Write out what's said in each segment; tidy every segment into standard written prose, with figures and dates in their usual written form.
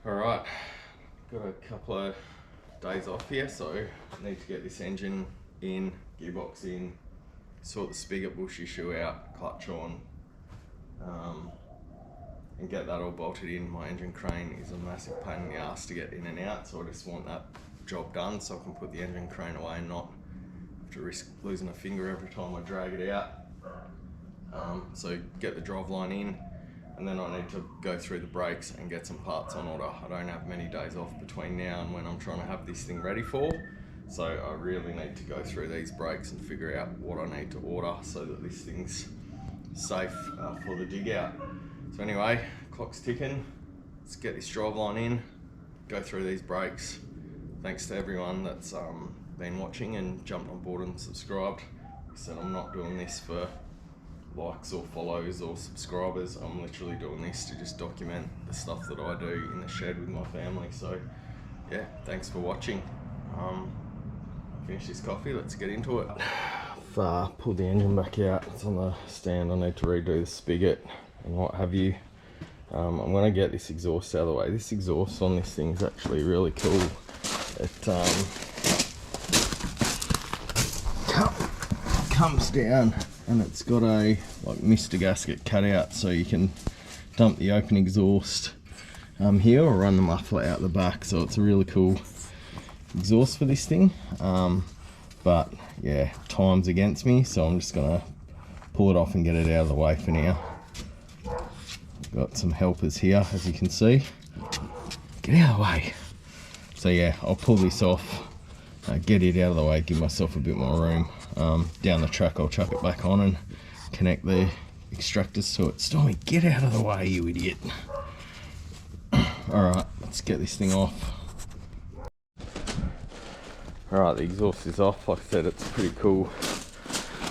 Alright, got a couple of days off here, so I need to get this engine in, gearbox in, sort the spigot bush issue out, clutch on, and get that all bolted in. My engine crane is a massive pain in the ass to get in and out, so I just want that job done so I can put the engine crane away and not have to risk losing a finger every time I drag it out. So get the driveline in, and then I need to go through the brakes and get some parts on order. I don't have many days off between now and when I'm trying to have this thing ready for, so I really need to go through these brakes and figure out what I need to order so that this thing's safe for the dig out. So anyway, clock's ticking. Let's get this driveline in, go through these brakes. Thanks to everyone that's been watching and jumped on board and subscribed. I said I'm not doing this for likes or follows or subscribers. I'm literally doing this to just document the stuff that I do in the shed with my family. So yeah, thanks for watching. Finish this coffee, let's get into it. I've pulled the engine back out, it's on the stand. I need to redo the spigot and what have you. I'm going to get this exhaust out of the way. This exhaust on this thing is actually really cool. It comes down and it's got a like Mr. gasket cut out, so you can dump the open exhaust here or run the muffler out the back. So it's a really cool exhaust for this thing, but yeah, time's against me, so I'm just gonna pull it off and get it out of the way for now. Got some helpers here, as you can see. Get out of the way. So yeah, I'll pull this off, get it out of the way, give myself a bit more room. Down the track I'll chuck it back on and connect the extractors to it. Stormy, get out of the way, you idiot. Alright, let's get this thing off. Alright, the exhaust is off. Like I said, it's pretty cool.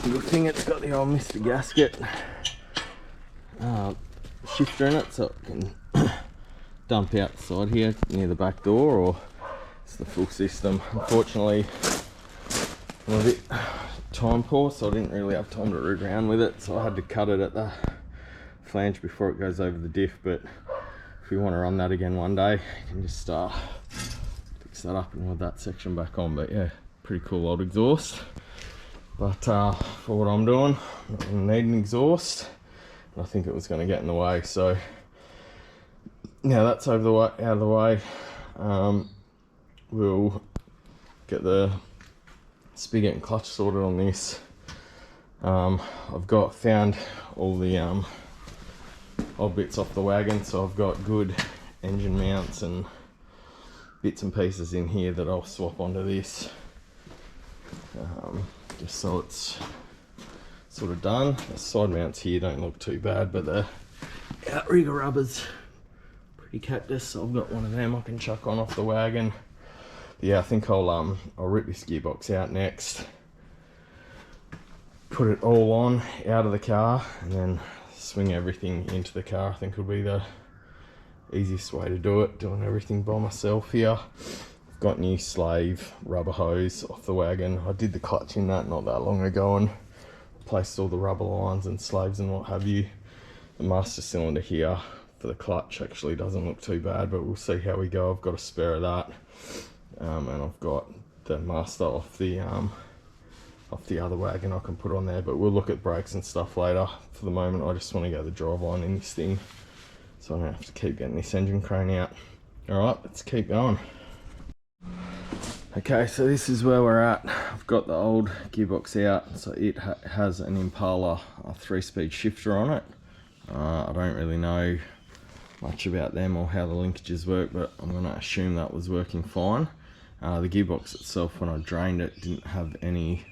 Good thing it's got the old Mr. gasket shifter in it, so it can dump out the side here near the back door, or it's the full system. Unfortunately, I'm a bit time poor, so I didn't really have time to root around with it, so I had to cut it at the flange before it goes over the diff. But if you want to run that again one day, you can just fix that up and weld that section back on. But yeah, pretty cool old exhaust. But for what I'm doing, I'm not going to need an exhaust. I think it was going to get in the way, so now that's out of the way. We'll get the spigot and clutch sorted on this. I've found all the old bits off the wagon, so I've got good engine mounts and bits and pieces in here that I'll swap onto this, just so it's sort of done. The side mounts here don't look too bad, but the outrigger rubbers pretty cactus, so I've got one of them I can chuck on off the wagon. But yeah, I think I'll rip this gearbox out next, put it all on out of the car, and then swing everything into the car. I think will be the easiest way to do it, doing everything by myself here. I've got new slave rubber hose off the wagon. I did the clutch in that not that long ago and placed all the rubber lines and slaves and what have you. The master cylinder here for the clutch actually doesn't look too bad, but we'll see how we go. I've got a spare of that, and I've got the master off the other wagon I can put on there, but we'll look at brakes and stuff later. For the moment I just want to get the driveline in this thing, so I don't have to keep getting this engine crane out. Alright, let's keep going. Okay, so this is where we're at. I've got the old gearbox out, so it has an Impala 3-speed shifter on it. I don't really know much about them or how the linkages work, but I'm going to assume that was working fine. The gearbox itself, when I drained it, didn't have any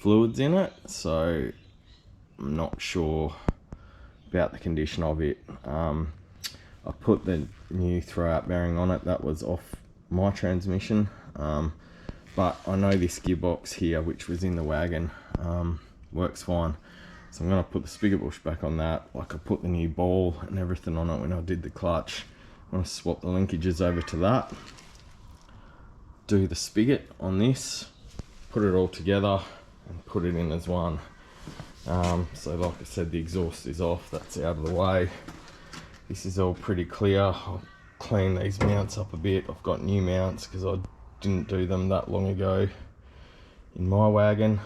fluids in it, so I'm not sure about the condition of it. I put the new throwout bearing on it. That was off my transmission, but I know this gearbox here, which was in the wagon, works fine. So I'm going to put the spigot bush back on that. Like, I put the new ball and everything on it when I did the clutch. I'm going to swap the linkages over to that, do the spigot on this, put it all together and put it in as one. So like I said, the exhaust is off, that's out of the way. This is all pretty clear. I'll clean these mounts up a bit. I've got new mounts because I didn't do them that long ago in my wagon.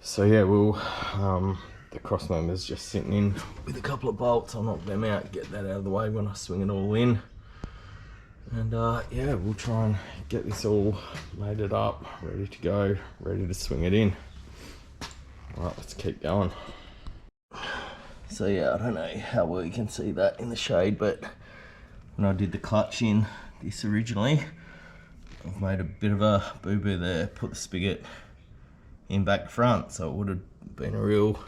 So yeah, the cross member's just sitting in with a couple of bolts. I'll knock them out, get that out of the way when I swing it all in. And yeah, we'll try and get this all mated up, ready to go, ready to swing it in. All right, let's keep going. So yeah, I don't know how well you can see that in the shade, but when I did the clutch in this originally, I've made a bit of a boo-boo there, put the spigot in back front, so it would have been a real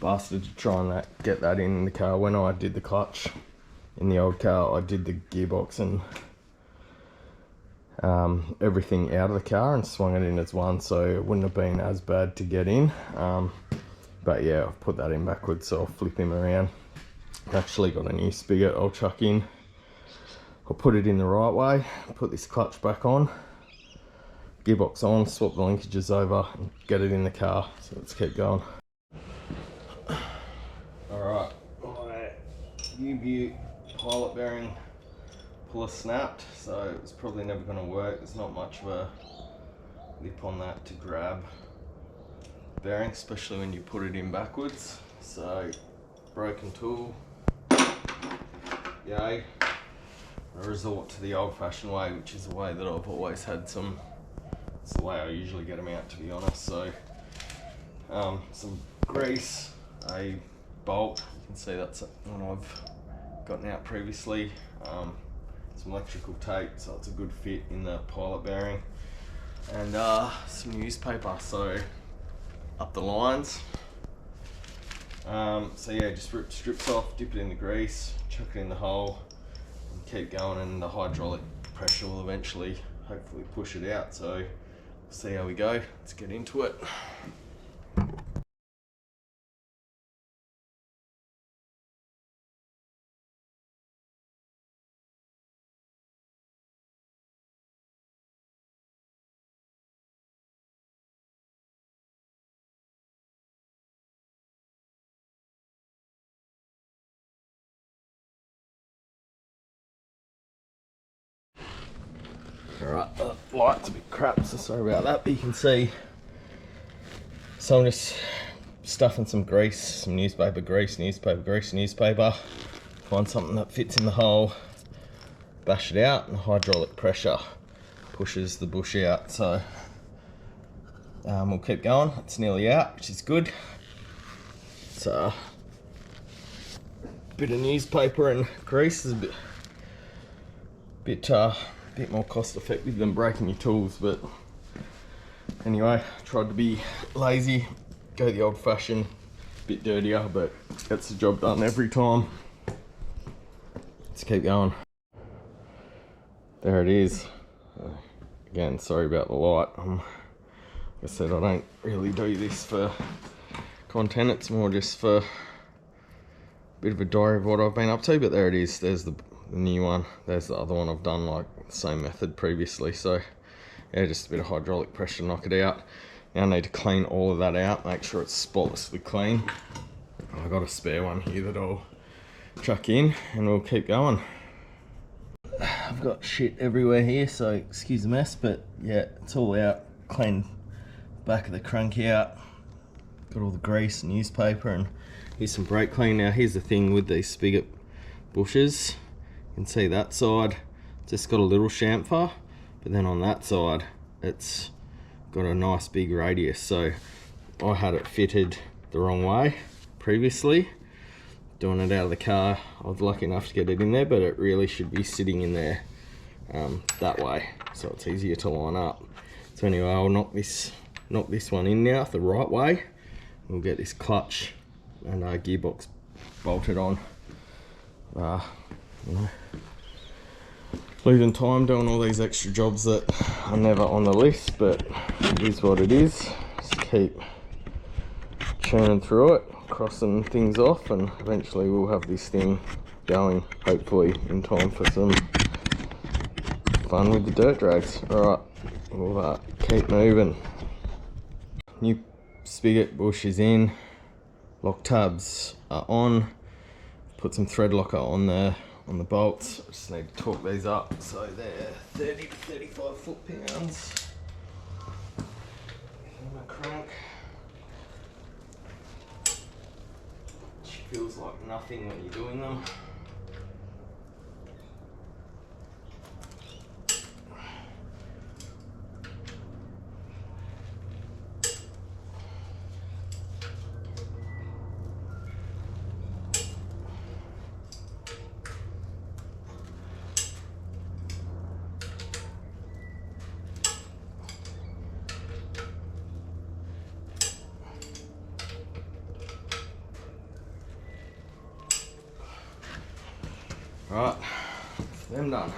bastard to try and get that in the car. When I did the clutch in the old car, I did the gearbox and everything out of the car and swung it in as one, so it wouldn't have been as bad to get in. But yeah, I've put that in backwards, so I'll flip him around. I've actually got a new spigot I'll chuck in. I'll put it in the right way, put this clutch back on, gearbox on, swap the linkages over and get it in the car. So let's keep going. Alright, my U-view pilot bearing puller snapped, so it's probably never going to work. There's not much of a lip on that to grab bearing, especially when you put it in backwards. So broken tool, yay. I resort to the old-fashioned way, which is the way that I've always had some. It's the way I usually get them out, to be honest. So some grease, a bolt, you can see that's one I've gotten out previously, some electrical tape, so it's a good fit in the pilot bearing, and some newspaper, so up the lines. So yeah, just rip strips off, dip it in the grease, chuck it in the hole, and keep going, and the hydraulic pressure will eventually hopefully push it out. So we'll see how we go. Let's get into it. Alright, the light's a bit crap, so sorry about that, but you can see. So I'm just stuffing some grease, some newspaper, grease, newspaper, grease, newspaper. Find something that fits in the hole, bash it out, and the hydraulic pressure pushes the bush out. So we'll keep going. It's nearly out, which is good. So bit of newspaper and grease is a bit more cost effective than breaking your tools, but anyway, tried to be lazy, go the old fashioned, bit dirtier, but gets the job done every time. Let's keep going. There it is. Again, sorry about the light. Like I said, I don't really do this for content, it's more just for a bit of a diary of what I've been up to, but there it is. There's the new one. There's the other one I've done like the same method previously. So yeah, just a bit of hydraulic pressure to knock it out. Now I need to clean all of that out, make sure it's spotlessly clean. I've got a spare one here that I'll chuck in and we'll keep going. I've got shit everywhere here, so excuse the mess, but yeah, it's all out. Clean back of the crank out, got all the grease and newspaper, and here's some brake clean. Now here's the thing with these spigot bushes, you can see that side just got a little chamfer, but then on that side it's got a nice big radius. So I had it fitted the wrong way previously, doing it out of the car. I was lucky enough to get it in there, but it really should be sitting in there that way, so it's easier to line up. So anyway, I'll knock this one in now the right way. We'll get this clutch and gearbox bolted on. You know, losing time doing all these extra jobs that are never on the list, but it is what it is. Just keep churning through it, crossing things off, and eventually we'll have this thing going, hopefully in time for some fun with the dirt drags. Alright, we'll keep moving. New spigot bush is in, lock tabs are on, put some thread locker on the bolts. I just need to torque these up so they're 30 to 35 foot-pounds. My crank, which feels like nothing when you're doing them. Right, them done.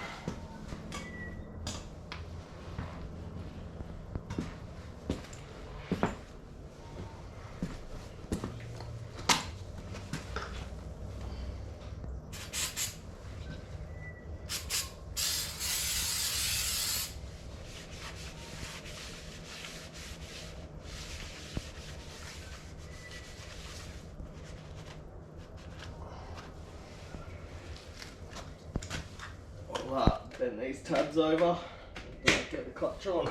Bend these tabs over, get the clutch on.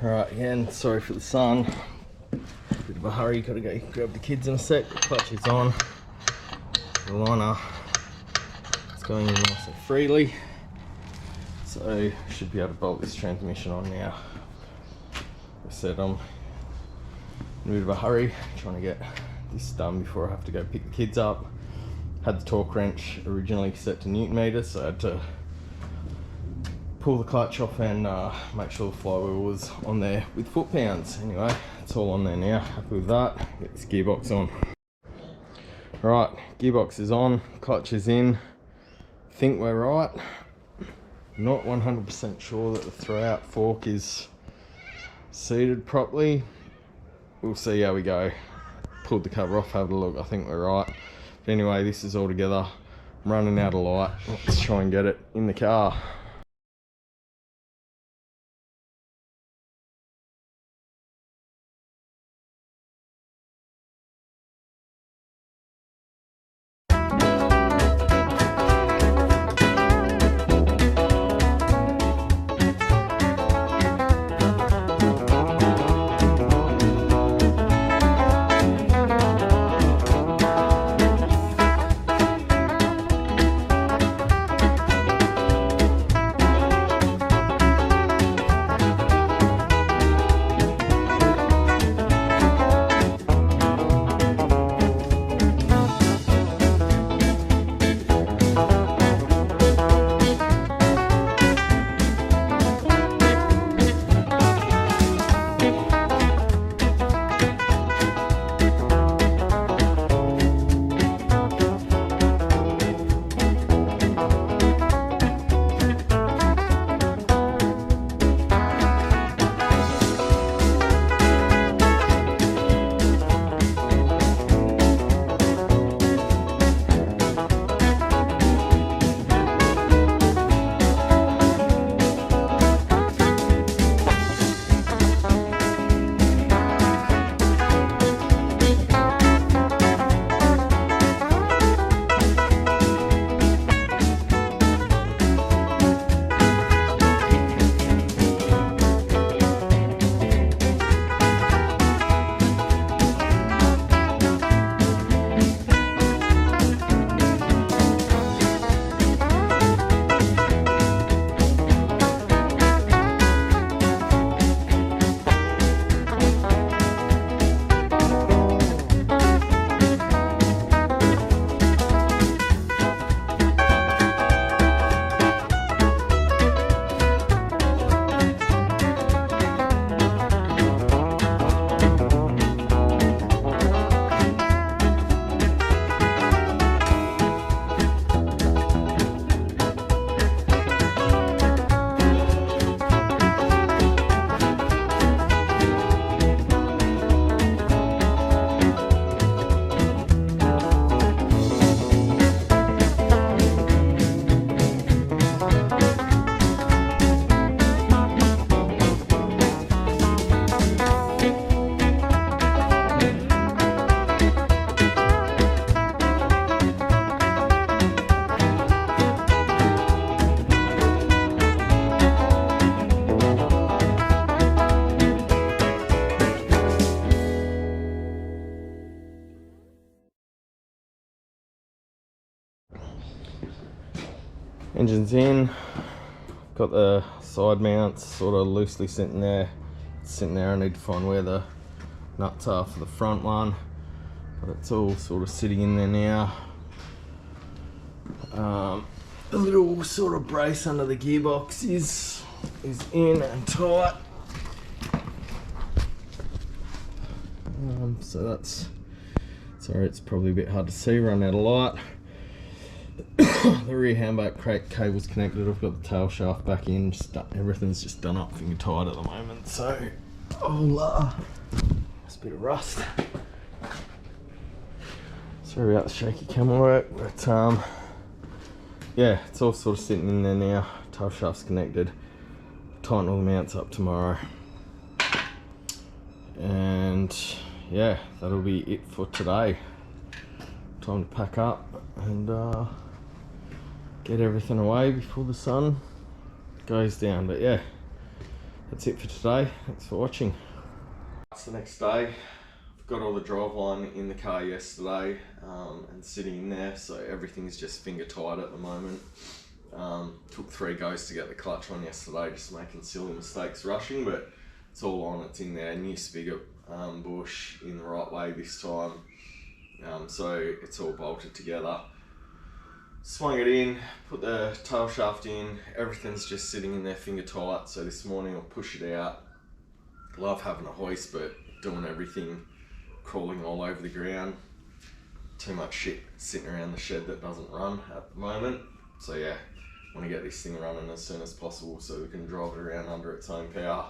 Alright, again, sorry for the sun. Bit of a hurry, gotta go grab the kids in a sec. The clutch is on. The liner is going in nice and freely. So, should be able to bolt this transmission on now. As I said, I'm in a bit of a hurry, trying to get this done before I have to go pick the kids up. Had the torque wrench originally set to Newton meters, so I had to pull the clutch off and make sure the flywheel was on there with foot-pounds. Anyway, it's all on there now. Happy with that. Get this gearbox on. Right, gearbox is on, clutch is in. Think we're right. Not 100% sure that the throw-out fork is seated properly. We'll see how we go. Pulled the cover off, have a look. I think we're right. But anyway, this is all together. I'm running out of light. Let's try and get it in the car. Engine's in. Got the side mounts sort of loosely sitting there. It's sitting there. I need to find where the nuts are for the front one, but it's all sort of sitting in there now. The little sort of brace under the gearbox is in and tight. So that's, sorry, it's probably a bit hard to see, run out of light. The rear handbrake crate cable's connected. I've got the tail shaft back in. Everything's just done up, finger tight at the moment. So I'll just a bit of rust. Sorry about the shaky camera work, but yeah, it's all sort of sitting in there now. Tail shaft's connected. Tighten all the mounts up tomorrow, and yeah, that'll be it for today. Time to pack up and get everything away before the sun goes down. But yeah, that's it for today. Thanks for watching. It's the next day. I've got all the driveline in the car yesterday and sitting in there, so everything's just finger tight at the moment. Took 3 goes to get the clutch on yesterday, just making silly mistakes rushing, but it's all on, it's in there. New spigot bush in the right way this time, so it's all bolted together. Swung it in, put the tail shaft in, everything's just sitting in there finger tight. So this morning I'll push it out. Love having a hoist, but doing everything crawling all over the ground. Too much shit sitting around the shed that doesn't run at the moment. So yeah, want to get this thing running as soon as possible so we can drive it around under its own power.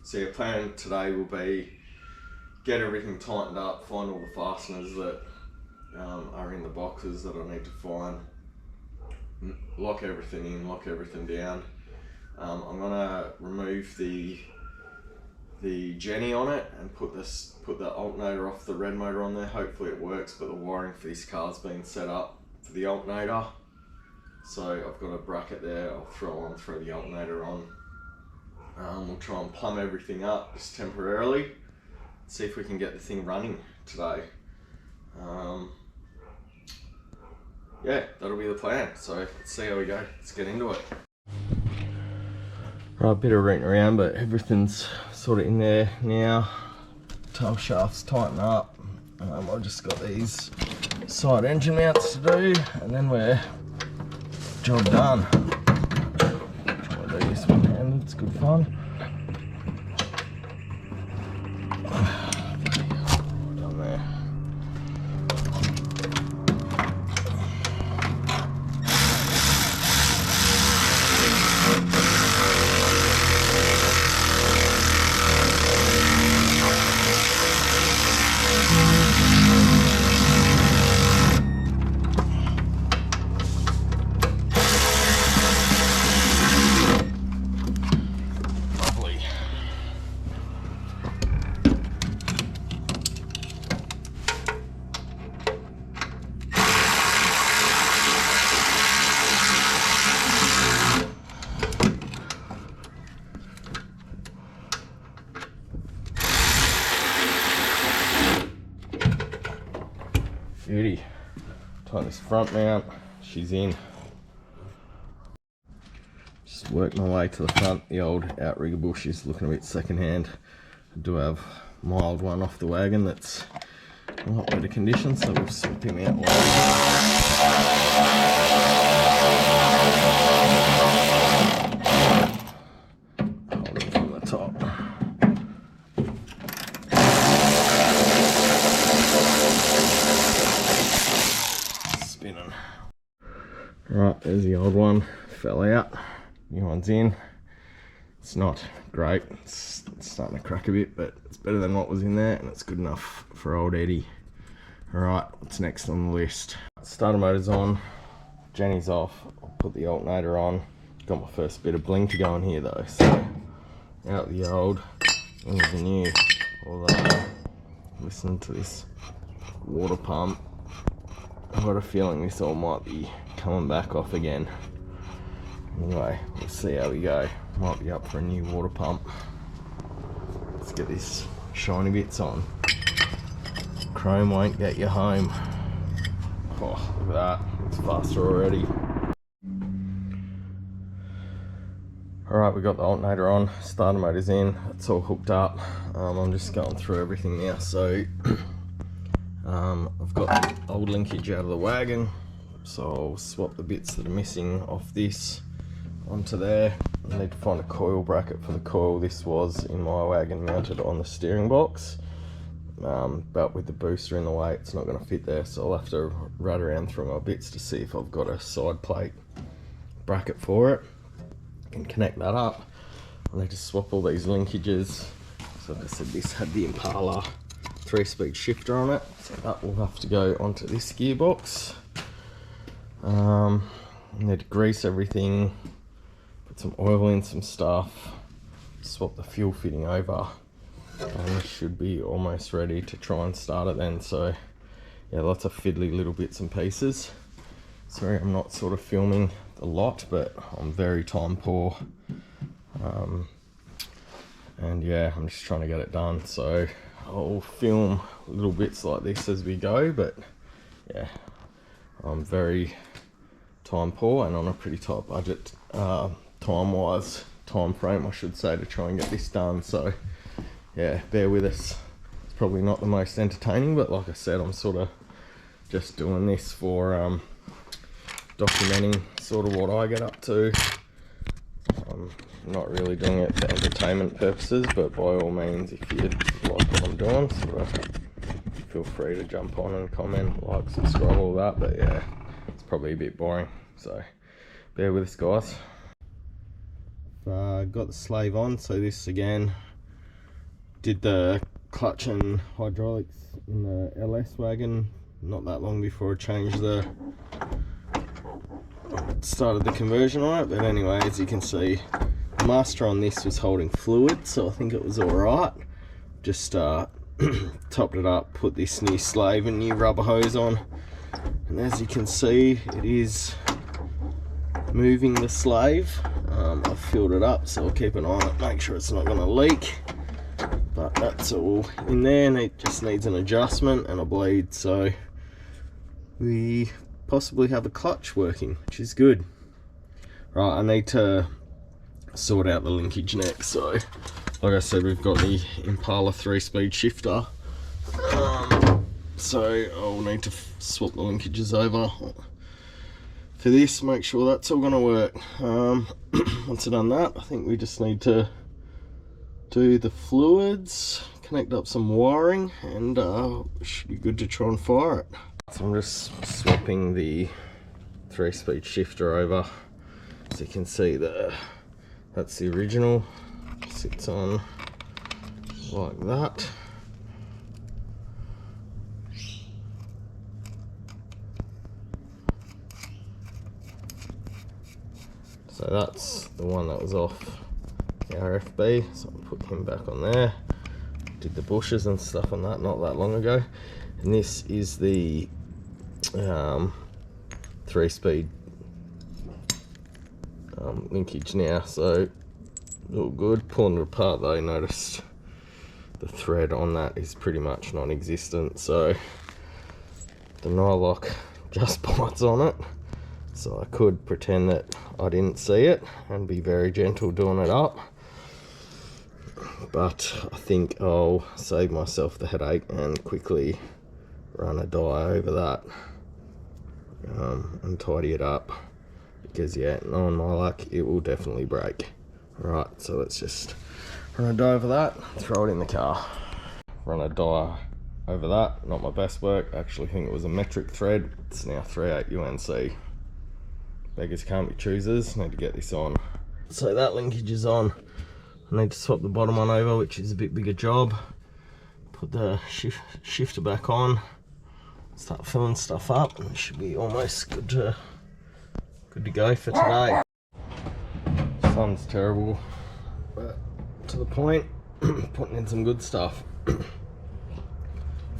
So your plan today will be get everything tightened up, find all the fasteners that are in the boxes that I need to find, lock everything in, lock everything down. I'm gonna remove the Jenny on it and put the alternator off the red motor on there. Hopefully it works, but the wiring for this car's been set up for the alternator. So I've got a bracket there, I'll throw the alternator on. We'll try and plumb everything up just temporarily, see if we can get the thing running today. Yeah, that'll be the plan. So let's see how we go. Let's get into it. Right, a bit of rooting around, but everything's sort of in there now. Tail shaft's tightened up. I've just got these side engine mounts to do, and then we're job done. Try to do this one handed, it's good fun. Done there. Beauty. Tighten this front mount, she's in. Just work my way to the front. The old outrigger bush is looking a bit secondhand. I do have my old one off the wagon that's in a lot better condition, so we'll swap him out. Hold it from the top. Spinning. Right, there's the old one, fell out. New one's in. It's not great, it's starting to crack a bit, but it's better than what was in there, and it's good enough for old Eddie. Alright, what's next on the list? Starter motor's on, Jenny's off, I'll put the alternator on. Got my first bit of bling to go in here though, so out the old, into the new. Although, listen to this water pump. I've got a feeling this all might be coming back off again. Anyway, we'll see how we go. Might be up for a new water pump. Let's get this shiny bits on. Chrome won't get you home. Oh, look at that, it's faster already. Alright, we got the alternator on, starter motor's in, it's all hooked up. I'm just going through everything now. So I've got the old linkage out of the wagon, so I'll swap the bits that are missing off this onto there. I need to find a coil bracket for the coil. This was in my wagon mounted on the steering box, but with the booster in the way it's not going to fit there, so I'll have to run around through my bits to see if I've got a side plate bracket for it. Can connect that up. I need to swap all these linkages. So like I said, this had the Impala 3-speed shifter on it, so that will have to go onto this gearbox. I need to grease everything, put some oil in some stuff, swap the fuel fitting over, and this should be almost ready to try and start it then. So yeah, lots of fiddly little bits and pieces. Sorry I'm not sort of filming a lot, but I'm very time poor, and yeah, I'm just trying to get it done. So I'll film little bits like this as we go, but yeah, I'm very time poor and on a pretty tight budget, time frame I should say, to try and get this done. So yeah, bear with us. It's probably not the most entertaining, but like I said, I'm sort of just doing this for documenting sort of what I get up to. I'm not really doing it for entertainment purposes, but by all means, if you like what I'm doing, sort of feel free to jump on and comment, like, subscribe, all that. But yeah, it's probably a bit boring, so bear with us, guys. Got the slave on, so this again, did the clutch and hydraulics in the LS wagon not that long before I changed started the conversion on it. But anyway, as you can see, the master on this was holding fluid, so I think it was alright. Just topped it up, put this new slave and new rubber hose on, and as you can see, it is moving the slave. I've filled it up, so I'll keep an eye on it, make sure it's not going to leak. But that's all in there, and it just needs an adjustment and a bleed, so we possibly have a clutch working, which is good. Right, I need to sort out the linkage next. So like I said, we've got the Impala 3-speed shifter, so I'll need to swap the linkages over for this, make sure that's all going to work. Once I've done that, I think we just need to do the fluids, connect up some wiring, and should be good to try and fire it. So I'm just swapping the 3-speed shifter over. As you can see, that's the original, sits on like that. So that's the one that was off the RFB, so I'll put him back on there. Did the bushes and stuff on that not that long ago. And this is the 3-speed linkage now, so all good. Pulling it apart though, noticed the thread on that is pretty much non-existent, so the nylock just bites on it. So I could pretend that I didn't see it and be very gentle doing it up, but I think I'll save myself the headache and quickly run a die over that and tidy it up, because yeah, knowing my luck, it will definitely break. Right, so let's just run a die over that, throw it in the car. Run a die over that, not my best work. I actually think it was a metric thread. It's now 3/8 UNC. Beggars can't be choosers. Need to get this on. So that linkage is on. I need to swap the bottom one over, which is a bit bigger job. Put the shifter back on, start filling stuff up, and it should be almost good to go for today. Sun's terrible, but to the point. Putting in some good stuff. I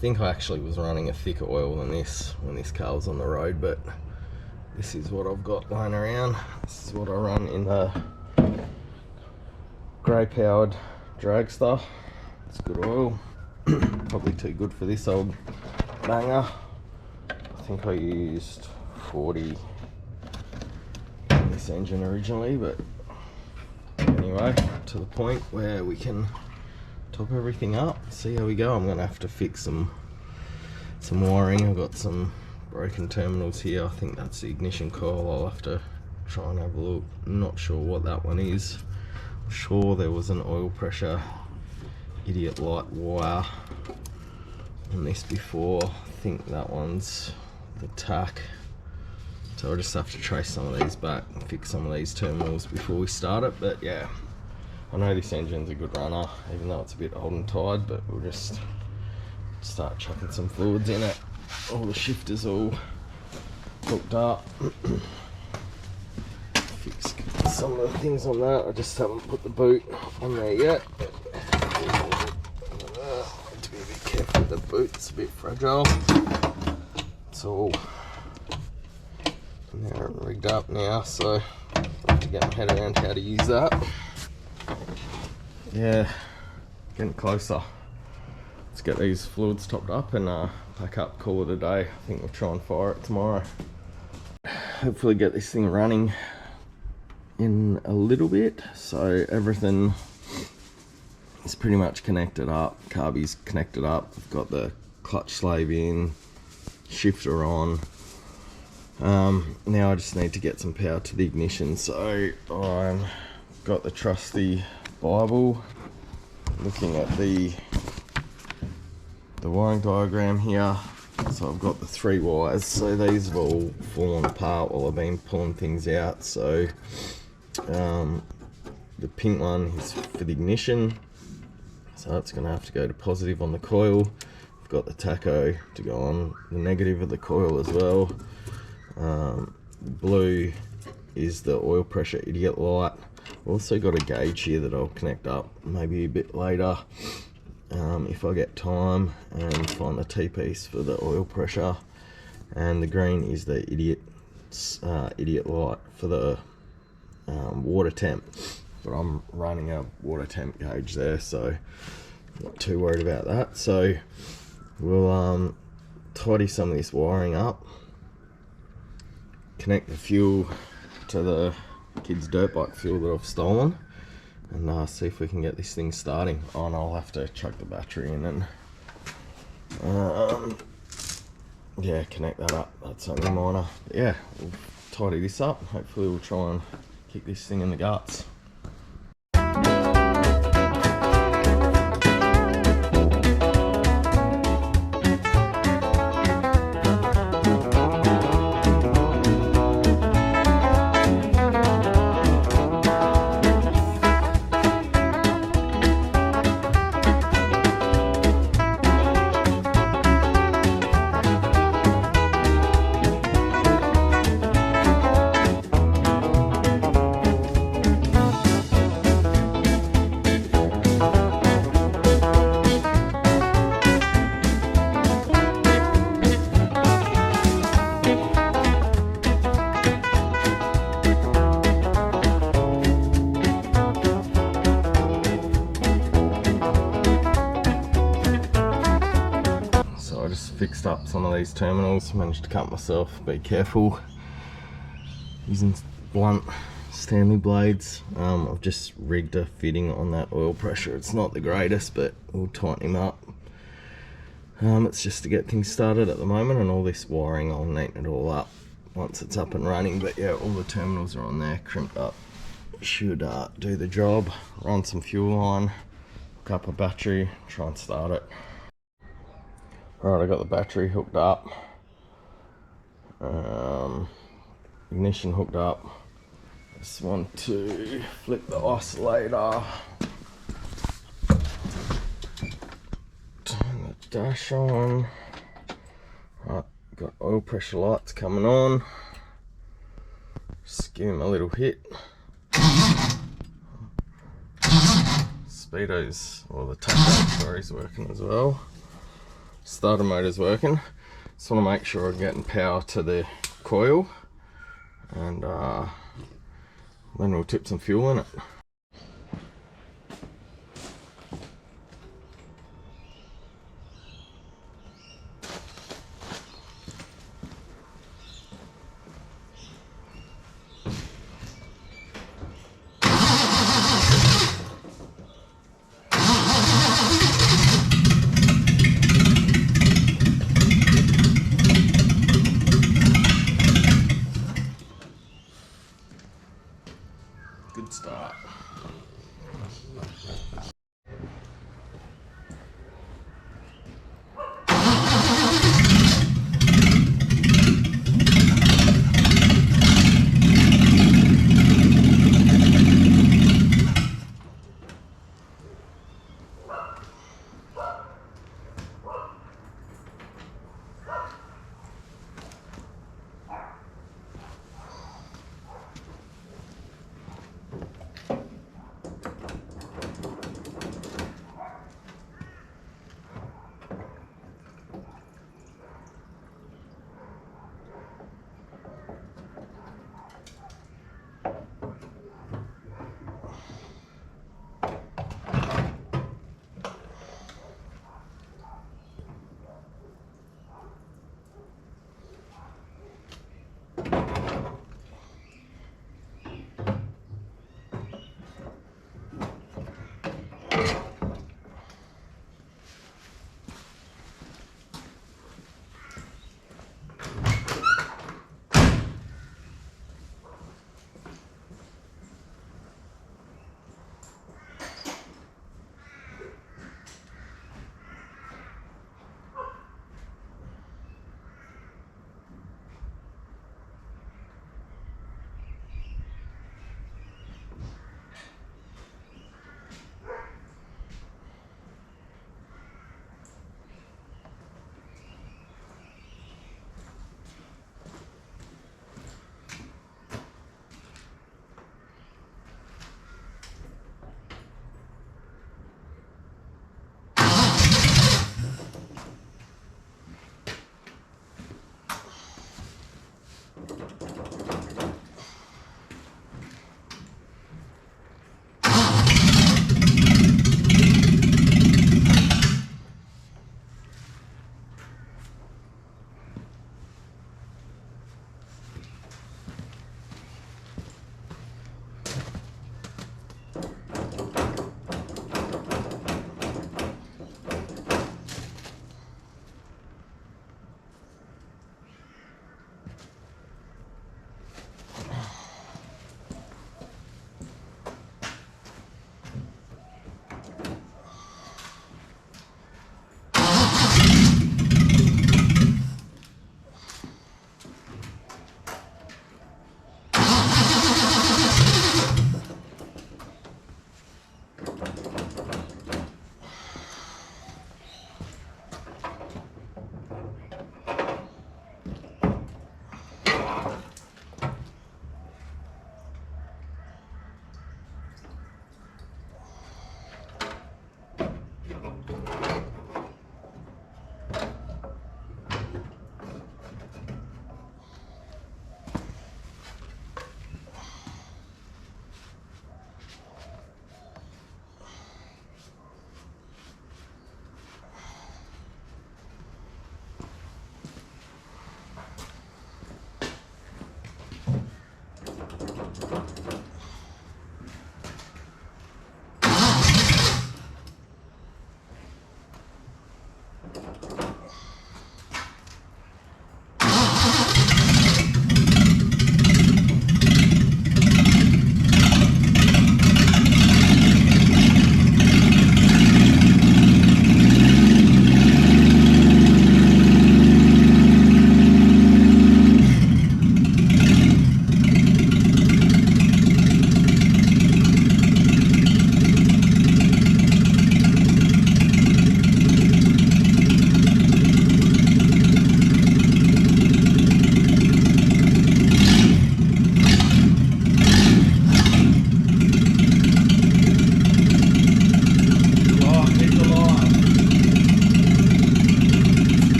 think I actually was running a thicker oil than this when this car was on the road, but this is what I've got lying around. This is what I run in the grey powered dragster. It's good oil. Probably too good for this old banger. I think I used 40 in this engine originally, but anyway, to the point where we can top everything up, see how we go. I'm gonna have to fix some wiring. I've got some broken terminals here. I think that's the ignition coil. I'll have to try and have a look. I'm not sure what that one is. I'm sure there was an oil pressure idiot light wire on this before. I think that one's the tack. So I'll just have to trace some of these back and fix some of these terminals before we start it. But yeah, I know this engine's a good runner, even though it's a bit old and tired, but we'll just start chucking some fluids in it. All the shifters all hooked up. Fix some of the things on that. I just haven't put the boot on there yet. Have to be a bit careful with the boot, it's a bit fragile. It's all now rigged up now, so I have to get my head around how to use that. Yeah, getting closer. Let's get these fluids topped up and pack up, call it a day. I think we'll try and fire it tomorrow. Hopefully get this thing running in a little bit. So everything is pretty much connected up. Carby's connected up. I've got the clutch slave in, shifter on. Now I just need to get some power to the ignition. So I've got the trusty Bible, looking at the wiring diagram here. So I've got the 3 wires, so these have all fallen apart while I've been pulling things out. So the pink one is for the ignition, so it's going to have to go to positive on the coil. I've got the tacho to go on the negative of the coil as well. Blue is the oil pressure idiot light. Also got a gauge here that I'll connect up maybe a bit later if I get time, and find the T-piece for the oil pressure. And the green is the idiot light for the water temp, but I'm running a water temp gauge there, so not too worried about that. So we'll tidy some of this wiring up, connect the fuel to the kids' dirt bike fuel that I've stolen, and see if we can get this thing starting. Oh, and I'll have to chuck the battery in and yeah, connect that up. That's only minor. But yeah, we'll tidy this up. Hopefully we'll try and kick this thing in the guts. Fixed up some of these terminals, managed to cut myself. Be careful using blunt Stanley blades. I've just rigged a fitting on that oil pressure. It's not the greatest, but we'll tighten him up. It's just to get things started at the moment, and all this wiring I'll neaten it all up once it's up and running. But yeah, all the terminals are on there, crimped up. Should do the job. Run some fuel line, hook up a battery, try and start it. Right, I got the battery hooked up, ignition hooked up. Just want to flip the oscillator, turn the dash on. Right, got oil pressure lights coming on. Just give him a little hit. Speedo's, or the tacho, sorry, is working as well. Starter motor's working. Just want to make sure I'm getting power to the coil, and then we'll tip some fuel in it.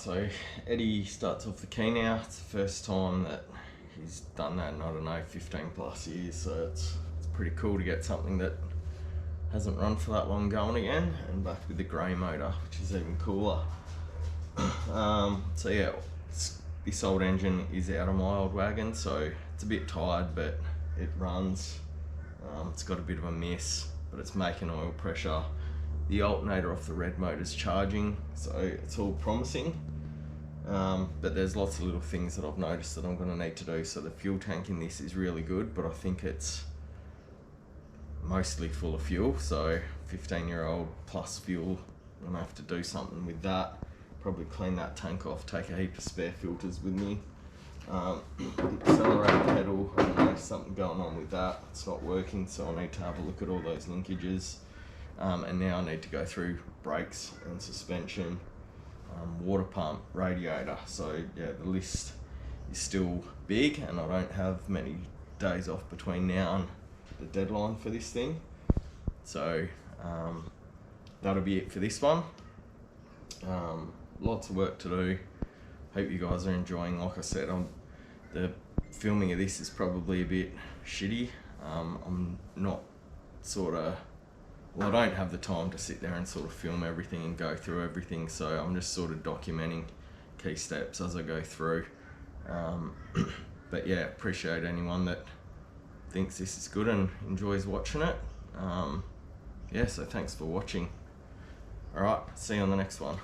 so Eddie starts off the key now. It's the first time that he's done that in, I don't know, 15 plus years, so it's pretty cool to get something that hasn't run for that long going again, and back with the grey motor, which is even cooler. So yeah, this old engine is out of my old wagon, so it's a bit tired, but it runs. It's got a bit of a miss, but it's making oil pressure. The alternator off the red motor's charging, so it's all promising. But there's lots of little things that I've noticed that I'm going to need to do. So the fuel tank in this is really good, but I think it's mostly full of fuel, so 15-year-old plus fuel. I'm going to have to do something with that. Probably clean that tank off, take a heap of spare filters with me. The accelerator pedal, I know there's something going on with that. It's not working, so I need to have a look at all those linkages. And now I need to go through brakes and suspension, water pump, radiator. So yeah, the list is still big, and I don't have many days off between now and the deadline for this thing. So that'll be it for this one. Lots of work to do. Hope you guys are enjoying. Like I said, the filming of this is probably a bit shitty. I'm not I don't have the time to sit there and sort of film everything and go through everything, so I'm just sort of documenting key steps as I go through. But yeah, appreciate anyone that thinks this is good and enjoys watching it. Yeah, so thanks for watching. Alright, see you on the next one.